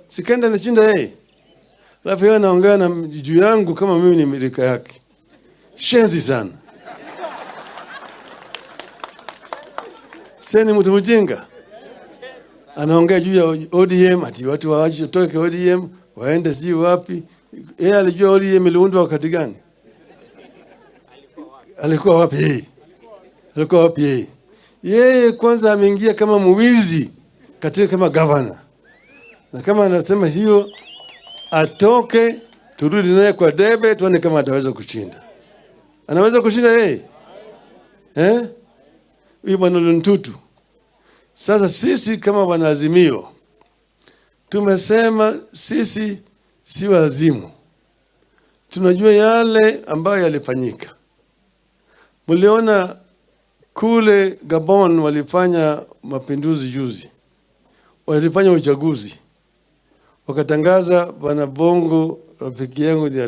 Sikenda nashinda yeye. Alafu yeye anaongea na juu yangu kama mimi ni milika yake. Shenzi sana. Sasa ni mtu mjinga. Anaongea juu ya ODM, ati watu waache toke ODM, waende siji wapi. Yeye alijua ODM iliundwa wakati gani? Alikuwa wapi yeye? Alikuwa wapi yeye? Yeye kwanza ameingia kama mwizi katika kama governor. Na kama anasema hiyo atoke, turudi naye kwa debe tuone kama ataweza kushinda. Anaweza kushinda yeye? Huyu bwana Ntutu. Sasa sisi kama wanaazimio tumesema sisi si wazimu. Tunajua yale ambayo yalifanyika. Mliona kule Gabon walifanya mapinduzi juzi. Walifanya uchaguzi. Wakatangaza bwana Bongo rafiki yangu ndiye